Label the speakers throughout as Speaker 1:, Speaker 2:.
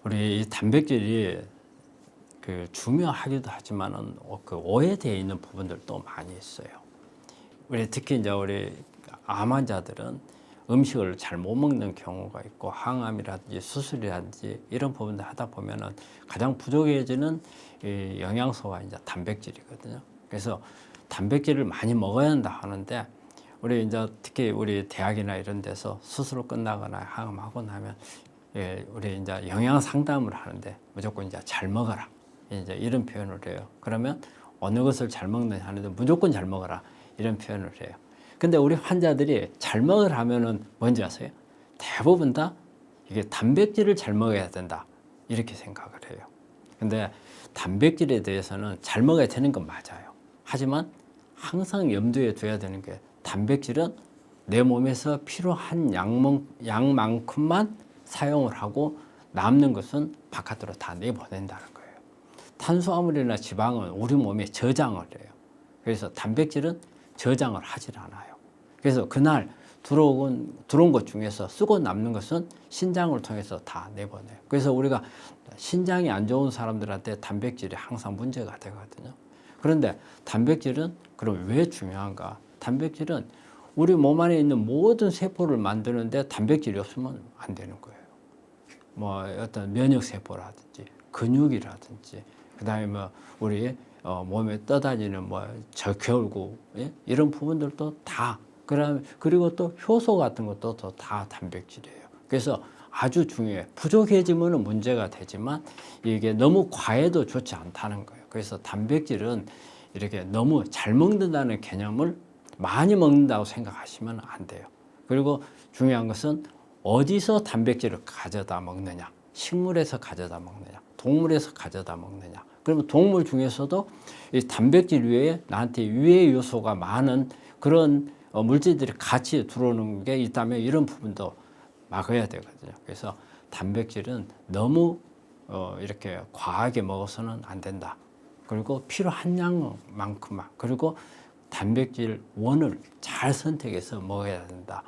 Speaker 1: 우리 이 단백질이 그 중요하기도 하지만은 그 오해되어 있는 부분들도 많이 있어요. 우리 특히 이제 우리 암 환자들은 음식을 잘 못 먹는 경우가 있고 항암이라든지 수술이라든지 이런 부분들 하다 보면은 가장 부족해지는 이 영양소가 이제 단백질이거든요. 그래서 단백질을 많이 먹어야 한다 하는데 우리 이제 특히 우리 대학이나 이런 데서 수술 끝나거나 항암하고 나면 우리 이제 영양 상담을 하는데 무조건 이제 잘 먹어라 이제 이런 표현을 해요. 그러면 어느 것을 잘 먹느냐 하는데 무조건 잘 먹어라 이런 표현을 해요. 근데 우리 환자들이 잘 먹으라 하면은 뭔지 아세요? 대부분 다 이게 단백질을 잘 먹어야 된다 이렇게 생각을 해요. 근데 단백질에 대해서는 잘 먹어야 되는 건 맞아요. 하지만 항상 염두에 둬야 되는 게 단백질은 내 몸에서 필요한 양만큼만 사용을 하고 남는 것은 바깥으로 다 내보낸다는 거예요. 탄수화물이나 지방은 우리 몸에 저장을 해요. 그래서 단백질은 저장을 하질 않아요. 그래서 그날 들어온 것 중에서 쓰고 남는 것은 신장을 통해서 다 내보내요. 그래서 우리가 신장이 안 좋은 사람들한테 단백질이 항상 문제가 되거든요. 그런데 단백질은 그럼 왜 중요한가? 단백질은 우리 몸 안에 있는 모든 세포를 만드는데 단백질이 없으면 안 되는 거예요. 뭐 어떤 면역 세포라든지 근육이라든지 그다음에 뭐 우리 몸에 떠다니는 뭐 적혈구 이런 부분들도 다 그리고 또 효소 같은 것도 다 단백질이에요. 그래서 아주 중요해. 부족해지면 문제가 되지만 이게 너무 과해도 좋지 않다는 거예요. 그래서 단백질은 이렇게 너무 잘 먹는다는 개념을 많이 먹는다고 생각하시면 안 돼요. 그리고 중요한 것은 어디서 단백질을 가져다 먹느냐, 식물에서 가져다 먹느냐, 동물에서 가져다 먹느냐. 그러면 동물 중에서도 이 단백질 외에 나한테 유해 요소가 많은 그런 물질들이 같이 들어오는 게 있다면 이런 부분도 막아야 되거든요. 그래서 단백질은 너무 이렇게 과하게 먹어서는 안 된다. 그리고 필요한 양만큼만, 그리고 단백질 원을 잘 선택해서 먹어야 된다.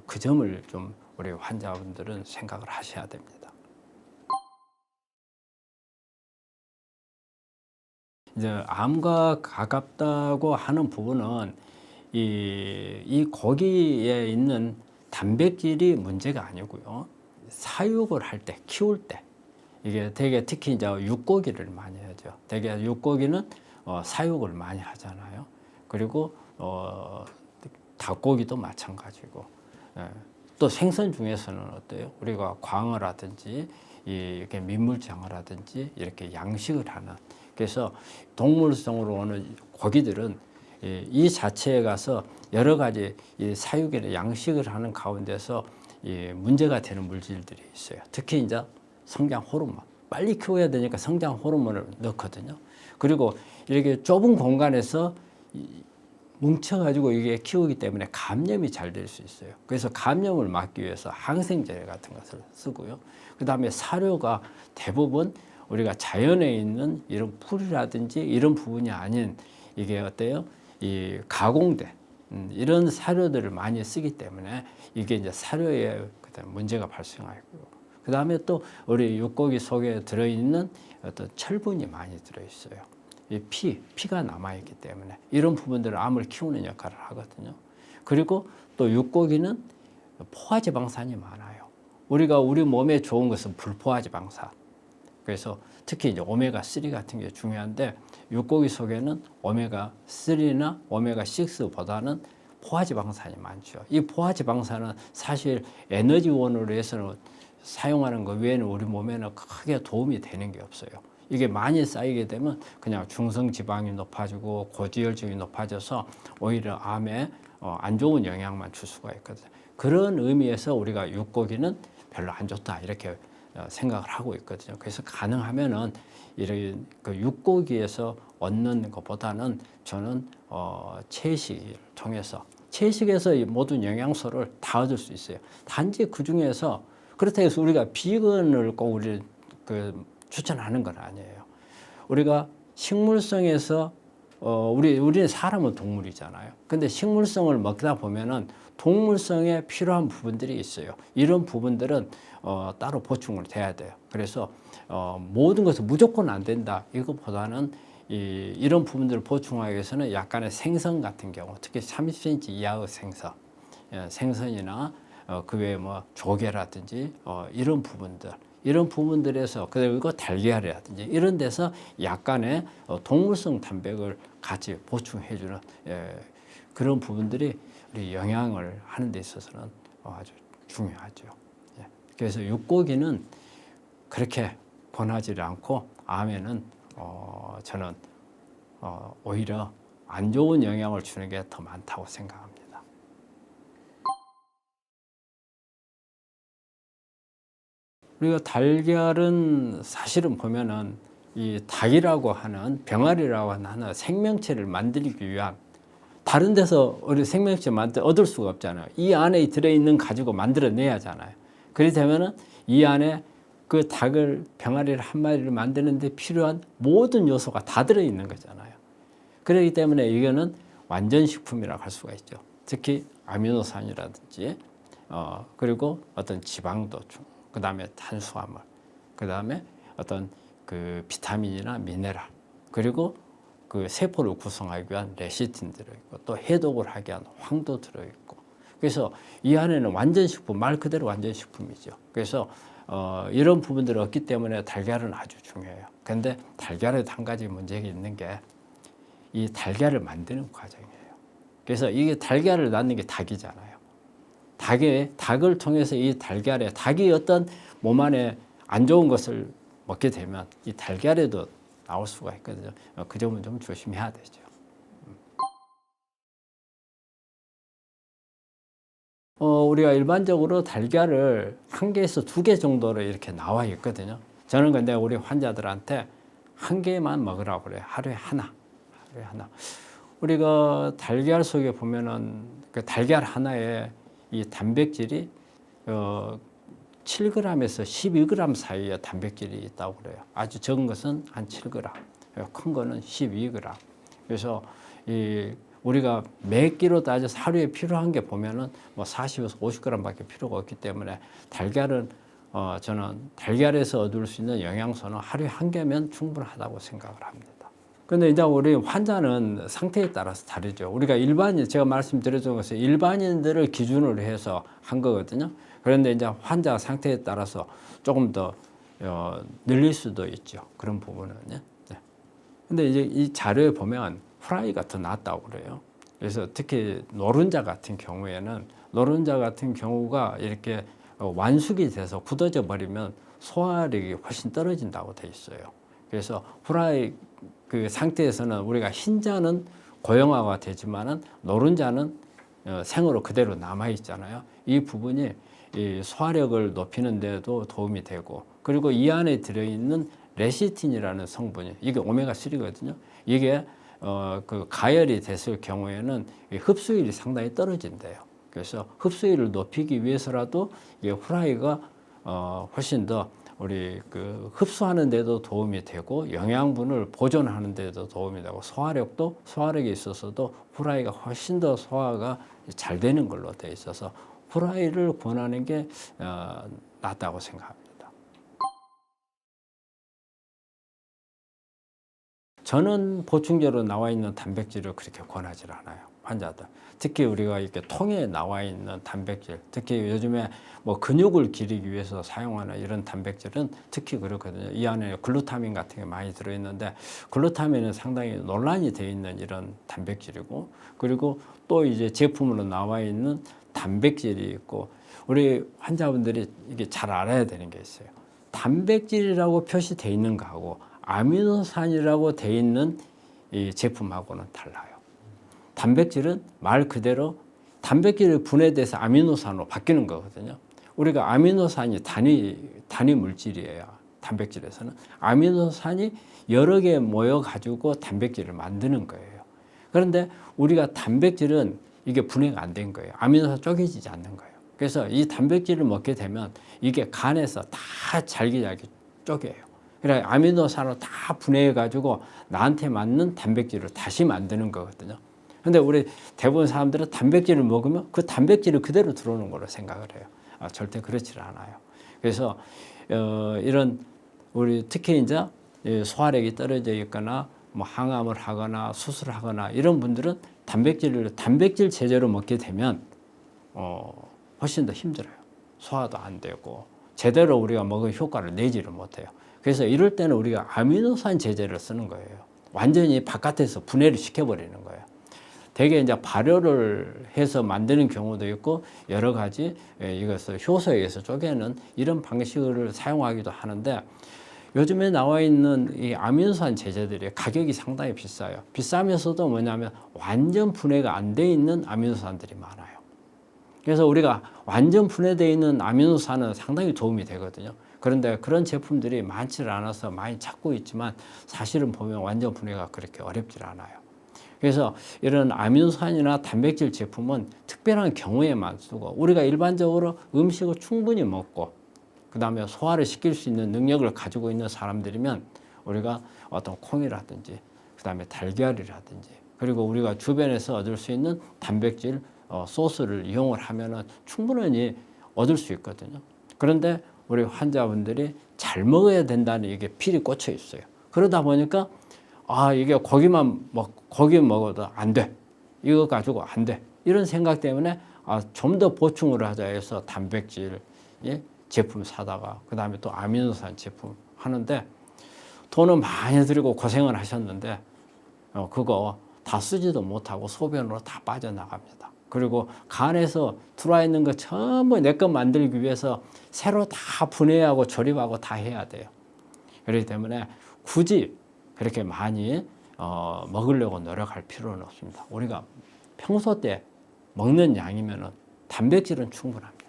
Speaker 1: 그 점을 좀 우리 환자분들은 생각을 하셔야 됩니다. 이제 암과 가깝다고 하는 부분은 이 고기에 있는 단백질이 문제가 아니고요. 사육을 할 때, 키울 때 이게 되게 특히 이제 육고기를 많이 하죠. 되게 육고기는 사육을 많이 하잖아요. 그리고 닭고기도 마찬가지고. 또 생선 중에서는 어때요? 우리가 광어라든지 이렇게 민물장어라든지 이렇게 양식을 하는. 그래서 동물성으로 오는 고기들은 이 자체에 가서 여러 가지 이 사육이나 양식을 하는 가운데서 문제가 되는 물질들이 있어요. 특히 이제 성장 호르몬. 빨리 키워야 되니까 성장 호르몬을 넣거든요. 그리고 이렇게 좁은 공간에서 뭉쳐가지고 이게 키우기 때문에 감염이 잘 될 수 있어요. 그래서 감염을 막기 위해서 항생제 같은 것을 쓰고요. 그 다음에 사료가 대부분 우리가 자연에 있는 이런 풀이라든지 이런 부분이 아닌 이게 어때요? 이 가공된 이런 사료들을 많이 쓰기 때문에 이게 이제 사료에 문제가 발생하고, 그 다음에 또 우리 육고기 속에 들어있는 어떤 철분이 많이 들어있어요. 이 피가 남아있기 때문에 이런 부분들은 암을 키우는 역할을 하거든요. 그리고 또 육고기는 포화지방산이 많아요. 우리가 우리 몸에 좋은 것은 불포화지방산. 그래서 특히 이제 오메가3 같은 게 중요한데 육고기 속에는 오메가3나 오메가6보다는 포화지방산이 많죠. 이 포화지방산은 사실 에너지원으로 해서는 사용하는 것 외에는 우리 몸에는 크게 도움이 되는 게 없어요. 이게 많이 쌓이게 되면 그냥 중성지방이 높아지고 고지혈증이 높아져서 오히려 암에 안 좋은 영향만 줄 수가 있거든요. 그런 의미에서 우리가 육고기는 별로 안 좋다 이렇게 생각을 하고 있거든요. 그래서 가능하면은 이런 그 육고기에서 얻는 것보다는 저는 채식을 통해서 채식에서 이 모든 영양소를 다 얻을 수 있어요. 단지 그 중에서 그렇다고 해서 우리가 비건을 꼭 우리 추천하는 건 아니에요. 우리가 식물성에서 우리는 사람은 동물이잖아요. 근데 식물성을 먹다 보면은 동물성에 필요한 부분들이 있어요. 이런 부분들은 따로 보충을 돼야 돼요. 그래서 모든 것은 무조건 안 된다. 이것보다는 이런 부분들을 보충하기 위해서는 약간의 생선 같은 경우, 특히 30cm 이하의 생선, 생선이나 그 외에 뭐 조개라든지 이런 부분들에서, 그리고 달걀이라든지 이런 데서 약간의 동물성 단백을 같이 보충해주는 그런 부분들이 우리 영양을 하는 데 있어서는 아주 중요하죠. 그래서 육고기는 그렇게 권하지 않고, 암에는 저는 오히려 안 좋은 영향을 주는 게 더 많다고 생각합니다. 우리가 달걀은 사실은 보면은 이 닭이라고 하는, 병아리라고 하는 생명체를 만들기 위한, 다른 데서 우리 생명체 얻을 수가 없잖아요. 이 안에 들어있는 가지고 만들어내야 하잖아요. 그렇게 되면은 이 안에 그 닭을, 병아리를 한 마리를 만드는데 필요한 모든 요소가 다 들어있는 거잖아요. 그렇기 때문에 이거는 완전식품이라고 할 수가 있죠. 특히 아미노산이라든지 그리고 어떤 지방도, 그 다음에 탄수화물, 그 다음에 어떤 그 비타민이나 미네랄, 그리고 그 세포를 구성하기 위한 레시틴 들어있고, 또 해독을 하기 위한 황도 들어있고, 그래서 이 안에는 완전식품, 말 그대로 완전식품이죠. 그래서 이런 부분들이 없기 때문에 달걀은 아주 중요해요. 그런데 달걀에도 한 가지 문제가 있는 게 이 달걀을 만드는 과정이에요. 그래서 이게 달걀을 낳는 게 닭이잖아요. 닭을 통해서 이 달걀에, 닭이 어떤 몸 안에 안 좋은 것을 먹게 되면 이 달걀에도 나올 수가 있거든요. 그 점은 좀 조심해야 되죠. 우리가 일반적으로 달걀을 1개에서 2개 정도로 이렇게 나와 있거든요. 저는 근데 우리 환자들한테 1개만 먹으라고 그래요. 하루에 하나. 우리가 달걀 속에 보면은 그 달걀 하나에 이 단백질이 7g에서 12g 사이의 단백질이 있다고 그래요. 아주 적은 것은 한 7g, 큰 거는 12g. 그래서 우리가 매 끼로 따져서 하루에 필요한 게 보면은 뭐 40에서 50g밖에 필요가 없기 때문에 달걀은 저는 달걀에서 얻을 수 있는 영양소는 하루에 1개면 충분하다고 생각을 합니다. 근데 이제 우리 환자는 상태에 따라서 다르죠. 우리가 제가 말씀드렸던 것은 일반인들을 기준으로 해서 한 거거든요. 그런데 이제 환자 상태에 따라서 조금 더 늘릴 수도 있죠. 그런 부분은요. 네. 근데 이제 이 자료에 보면 후라이가 더 낫다고 그래요. 그래서 특히 노른자 같은 경우가 이렇게 완숙이 돼서 굳어져 버리면 소화력이 훨씬 떨어진다고 돼 있어요. 그래서 후라이 그 상태에서는 우리가 흰자는 고형화가 되지만은 노른자는 생으로 그대로 남아 있잖아요. 이 부분이 이 소화력을 높이는 데도 도움이 되고, 그리고 이 안에 들어있는 레시틴이라는 성분이, 이게 오메가3거든요. 이게 그 가열이 됐을 경우에는 흡수율이 상당히 떨어진대요. 그래서 흡수율을 높이기 위해서라도 이 후라이가 훨씬 더 우리 그 흡수하는 데도 도움이 되고, 영양분을 보존하는 데도 도움이 되고, 소화력에 있어서도 후라이가 훨씬 더 소화가 잘 되는 걸로 되어 있어서 후라이를 권하는 게 낫다고 생각합니다. 저는 보충제로 나와 있는 단백질을 그렇게 권하지 않아요, 환자들. 특히 우리가 이렇게 통에 나와 있는 단백질, 특히 요즘에 뭐 근육을 기르기 위해서 사용하는 이런 단백질은 특히 그렇거든요. 이 안에 글루타민 같은 게 많이 들어있는데, 글루타민은 상당히 논란이 되어 있는 이런 단백질이고, 그리고 또 이제 제품으로 나와 있는 단백질이 있고, 우리 환자분들이 이게 잘 알아야 되는 게 있어요. 단백질이라고 표시되어 있는 거하고 아미노산이라고 되어 있는 이 제품하고는 달라요. 단백질은 말 그대로 단백질이 분해돼서 아미노산으로 바뀌는 거거든요. 우리가 아미노산이 단위 물질이에요. 단백질에서는 아미노산이 여러 개 모여 가지고 단백질을 만드는 거예요. 그런데 우리가 단백질은 이게 분해가 안 된 거예요. 아미노산 쪼개지지 않는 거예요. 그래서 이 단백질을 먹게 되면 이게 간에서 다 잘게 쪼개요. 그래 아미노산을 다 분해해 가지고 나한테 맞는 단백질을 다시 만드는 거거든요. 근데 우리 대부분 사람들은 단백질을 먹으면 그 단백질이 그대로 들어오는 걸로 생각을 해요. 절대 그렇지 않아요. 그래서 이런 우리 특히 이제 소화력이 떨어져 있거나 뭐 항암을 하거나 수술을 하거나 이런 분들은 단백질 제대로 먹게 되면 훨씬 더 힘들어요. 소화도 안 되고 제대로 우리가 먹은 효과를 내지를 못해요. 그래서 이럴 때는 우리가 아미노산 제제를 쓰는 거예요. 완전히 바깥에서 분해를 시켜버리는 거예요. 대개 이제 발효를 해서 만드는 경우도 있고 여러 가지 이것을 효소에 의해서 쪼개는 이런 방식을 사용하기도 하는데 요즘에 나와 있는 이 아미노산 제제들이 가격이 상당히 비싸요. 비싸면서도 뭐냐면 완전 분해가 안 돼 있는 아미노산들이 많아요. 그래서 우리가 완전 분해되어 있는 아미노산은 상당히 도움이 되거든요. 그런데 그런 제품들이 많지를 않아서 많이 찾고 있지만 사실은 보면 완전 분해가 그렇게 어렵질 않아요. 그래서 이런 아미노산이나 단백질 제품은 특별한 경우에만 쓰고 우리가 일반적으로 음식을 충분히 먹고 그 다음에 소화를 시킬 수 있는 능력을 가지고 있는 사람들이면 우리가 어떤 콩이라든지 그 다음에 달걀이라든지 그리고 우리가 주변에서 얻을 수 있는 단백질 소스를 이용을 하면은 충분히 얻을 수 있거든요. 그런데 우리 환자분들이 잘 먹어야 된다는 이게 필이 꽂혀 있어요. 그러다 보니까 이게 고기 먹어도 안 돼. 이거 가지고 안 돼. 이런 생각 때문에 좀 더 보충을 하자 해서 단백질 제품 사다가 그 다음에 또 아미노산 제품 하는데 돈은 많이 들이고 고생을 하셨는데 그거 다 쓰지도 못하고 소변으로 다 빠져나갑니다. 그리고 간에서 들어와 있는 거 전부 내 것 만들기 위해서 새로 다 분해하고 조립하고 다 해야 돼요. 그렇기 때문에 굳이 그렇게 많이 먹으려고 노력할 필요는 없습니다. 우리가 평소 때 먹는 양이면 단백질은 충분합니다.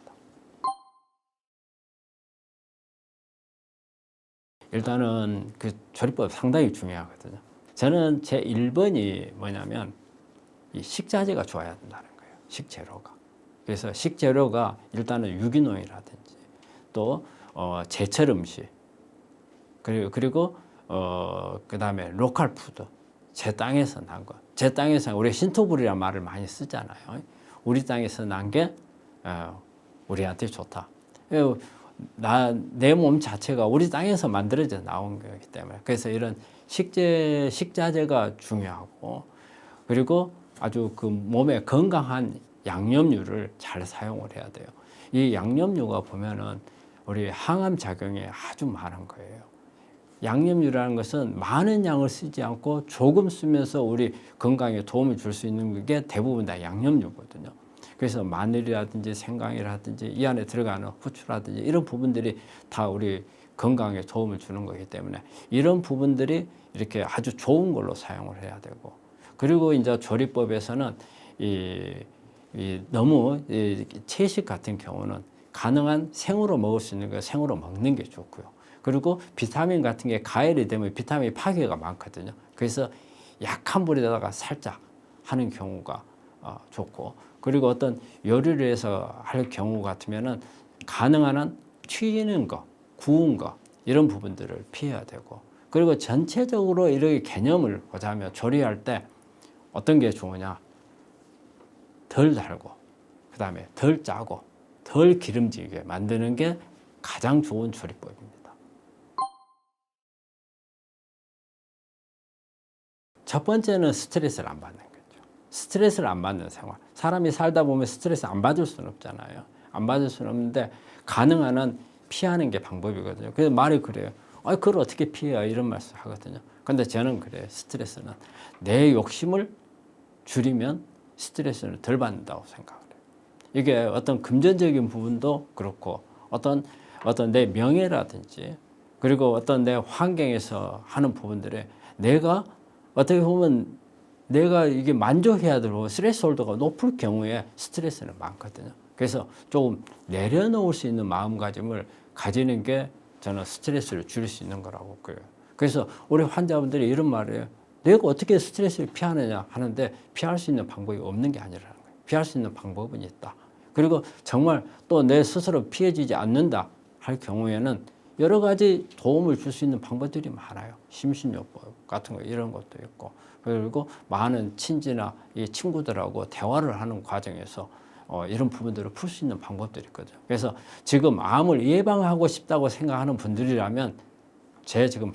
Speaker 1: 일단은 그 조리법 상당히 중요하거든요. 저는 제 1번이 뭐냐면 이 식자재가 좋아야 된다는 거예요. 식재료가. 그래서 식재료가 일단은 유기농이라든지 또 제철 음식 그리고 그 다음에 로컬 푸드 제 땅에서 난 거. 제 땅에서 우리 신토불이라는 말을 많이 쓰잖아요. 우리 땅에서 난 게 우리한테 좋다. 내 몸 자체가 우리 땅에서 만들어져 나온 거기 때문에 그래서 이런 식자재가 중요하고 그리고 아주 그 몸에 건강한 양념류를 잘 사용을 해야 돼요. 이 양념류가 보면은 우리 항암 작용이 아주 많은 거예요. 양념류라는 것은 많은 양을 쓰지 않고 조금 쓰면서 우리 건강에 도움을 줄 수 있는 게 대부분 다 양념류거든요. 그래서 마늘이라든지 생강이라든지 이 안에 들어가는 후추라든지 이런 부분들이 다 우리 건강에 도움을 주는 거기 때문에 이런 부분들이 이렇게 아주 좋은 걸로 사용을 해야 되고 그리고 이제 조리법에서는 너무 채식 같은 경우는 가능한 생으로 먹을 수 있는 거 생으로 먹는 게 좋고요. 그리고 비타민 같은 게 가열이 되면 비타민 파괴가 많거든요. 그래서 약한 불에다가 살짝 하는 경우가 좋고 그리고 어떤 요리를 해서 할 경우 같으면은 가능한 한 튀기는 거, 구운 거 이런 부분들을 피해야 되고 그리고 전체적으로 이렇게 개념을 보자면 조리할 때 어떤 게 좋으냐 덜 달고 그 다음에 덜 짜고 덜 기름지게 만드는 게 가장 좋은 조리법입니다. 첫 번째는 스트레스를 안 받는 거죠. 스트레스를 안 받는 생활. 사람이 살다 보면 스트레스 안 받을 수는 없잖아요. 안 받을 수는 없는데 가능한 한 피하는 게 방법이거든요. 그래서 말이 그래요. 그걸 어떻게 피해요? 이런 말씀 하거든요. 근데 저는 그래요. 스트레스는 내 욕심을 줄이면 스트레스를 덜 받는다고 생각을 해요. 이게 어떤 금전적인 부분도 그렇고 어떤 내 명예라든지 그리고 어떤 내 환경에서 하는 부분들에 내가 어떻게 보면 내가 이게 만족해야 되고 스트레스 홀더가 높을 경우에 스트레스는 많거든요. 그래서 조금 내려놓을 수 있는 마음가짐을 가지는 게 저는 스트레스를 줄일 수 있는 거라고 그래요. 그래서 우리 환자분들이 이런 말이에요. 내가 어떻게 스트레스를 피하느냐 하는데 피할 수 있는 방법이 없는 게 아니라는 거예요. 피할 수 있는 방법은 있다. 그리고 정말 또 내 스스로 피해지지 않는다 할 경우에는 여러 가지 도움을 줄 수 있는 방법들이 많아요. 심신요법 같은 거 이런 것도 있고, 그리고 많은 친지나 이 친구들하고 대화를 하는 과정에서 이런 부분들을 풀 수 있는 방법들이 있거든요. 그래서 지금 암을 예방하고 싶다고 생각하는 분들이라면 제 지금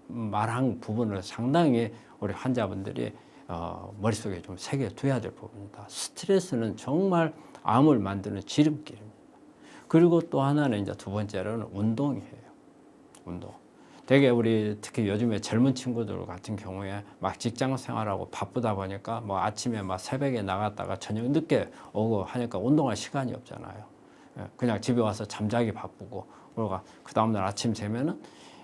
Speaker 1: 말한 부분을 상당히 우리 환자분들이 머릿속에 좀 새겨둬야 될 부분이다. 스트레스는 정말 암을 만드는 지름길입니다. 그리고 또 하나는 이제 두 번째로는 운동이에요. 운동. 되게 우리 특히 요즘에 젊은 친구들 같은 경우에 막 직장 생활하고 바쁘다 보니까 뭐 아침에 막 새벽에 나갔다가 저녁 늦게 오고 하니까 운동할 시간이 없잖아요. 그냥 집에 와서 잠자기 바쁘고, 그러고 그 다음날 아침 되면은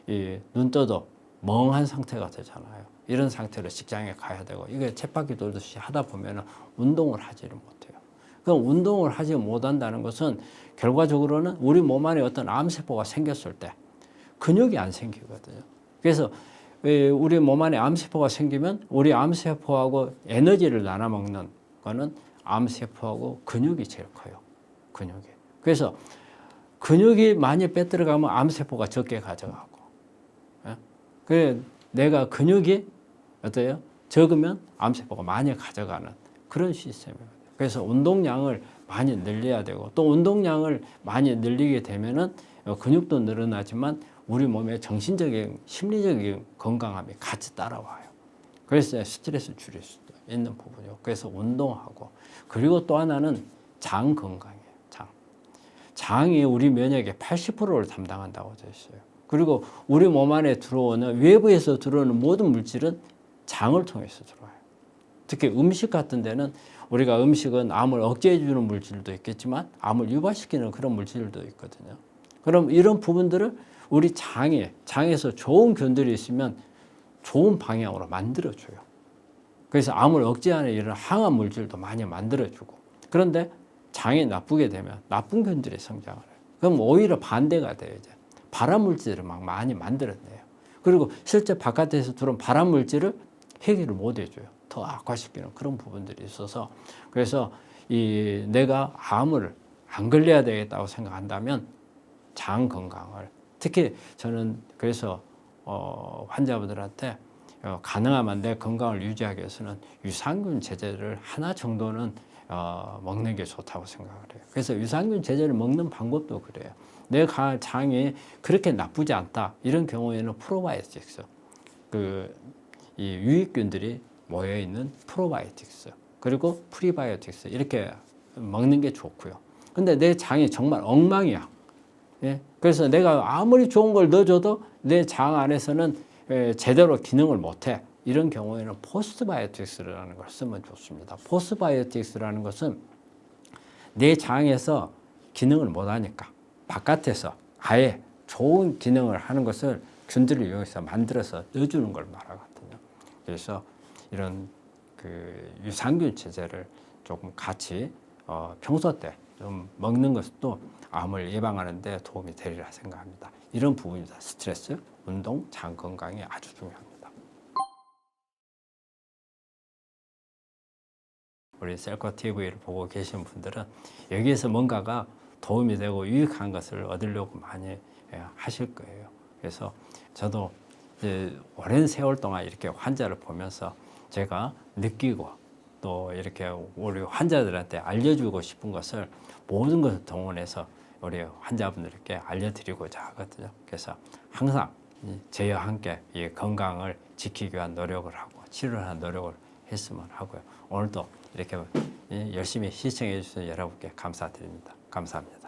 Speaker 1: 이 눈 떠도 멍한 상태가 되잖아요. 이런 상태로 직장에 가야 되고, 이게 쳇바퀴 돌듯이 하다 보면은 운동을 하지를 못해요. 그럼 운동을 하지 못한다는 것은 결과적으로는 우리 몸 안에 어떤 암세포가 생겼을 때 근육이 안 생기거든요. 그래서 우리 몸 안에 암세포가 생기면 우리 암세포하고 에너지를 나눠 먹는 거는 암세포하고 근육이 제일 커요. 근육이. 그래서 근육이 많이 빼들어가면 암세포가 적게 가져가고, 그 내가 근육이 어때요? 적으면 암세포가 많이 가져가는 그런 시스템이거든요. 그래서 운동량을 많이 늘려야 되고, 또 운동량을 많이 늘리게 되면은 근육도 늘어나지만 우리 몸의 정신적인, 심리적인 건강함이 같이 따라와요. 그래서 스트레스를 줄일 수도 있는 부분이고, 그래서 운동하고, 그리고 또 하나는 장 건강이에요. 장이 우리 면역의 80%를 담당한다고 되어 있어요. 그리고 우리 몸 안에 들어오는, 외부에서 들어오는 모든 물질은 장을 통해서 들어와요. 특히 음식 같은 데는 우리가 음식은 암을 억제해 주는 물질도 있겠지만 암을 유발시키는 그런 물질도 있거든요. 그럼 이런 부분들을 우리 장에서 좋은 균들이 있으면 좋은 방향으로 만들어줘요. 그래서 암을 억제하는 이런 항암 물질도 많이 만들어주고, 그런데 장이 나쁘게 되면 나쁜 균들이 성장을 해요. 그럼 오히려 반대가 돼요. 이제 발암 물질을 막 많이 만들어내요. 그리고 실제 바깥에서 들어온 발암 물질을 해결을 못 해줘요. 더 악화시키는 그런 부분들이 있어서, 그래서 내가 암을 안 걸려야 되겠다고 생각한다면 장 건강을, 특히 저는 그래서 환자분들한테 가능하면 내 건강을 유지하기 위해서는 유산균 제제를 하나 정도는 먹는 게 좋다고 생각을 해요. 그래서 유산균 제제를 먹는 방법도 그래요. 내 장이 그렇게 나쁘지 않다, 이런 경우에는 프로바이오틱스, 이 유익균들이 모여있는 프로바이오틱스, 그리고 프리바이오틱스, 이렇게 먹는 게 좋고요. 근데 내 장이 정말 엉망이야. 예? 그래서 내가 아무리 좋은 걸 넣어줘도 내 장 안에서는 제대로 기능을 못해. 이런 경우에는 포스트바이오틱스라는 걸 쓰면 좋습니다. 포스트바이오틱스라는 것은 내 장에서 기능을 못하니까 바깥에서 아예 좋은 기능을 하는 것을 균들을 이용해서 만들어서 넣어주는 걸 말하거든요. 그래서 이런 유산균 제제를 조금 같이 평소 때 좀 먹는 것도 암을 예방하는 데 도움이 되리라 생각합니다. 이런 부분이다. 스트레스, 운동, 장 건강이 아주 중요합니다. 우리 셀코 TV를 보고 계신 분들은 여기에서 뭔가가 도움이 되고 유익한 것을 얻으려고 많이 하실 거예요. 그래서 저도 이제 오랜 세월 동안 이렇게 환자를 보면서 제가 느끼고 또 이렇게 우리 환자들한테 알려주고 싶은 것을 모든 것을 동원해서 우리 환자분들께 알려드리고자 하거든요. 그래서 항상 저희와 함께 이 건강을 지키기 위한 노력을 하고 치료하는 노력을 했으면 하고요. 오늘도 이렇게 열심히 시청해 주신 여러분께 감사드립니다. 감사합니다.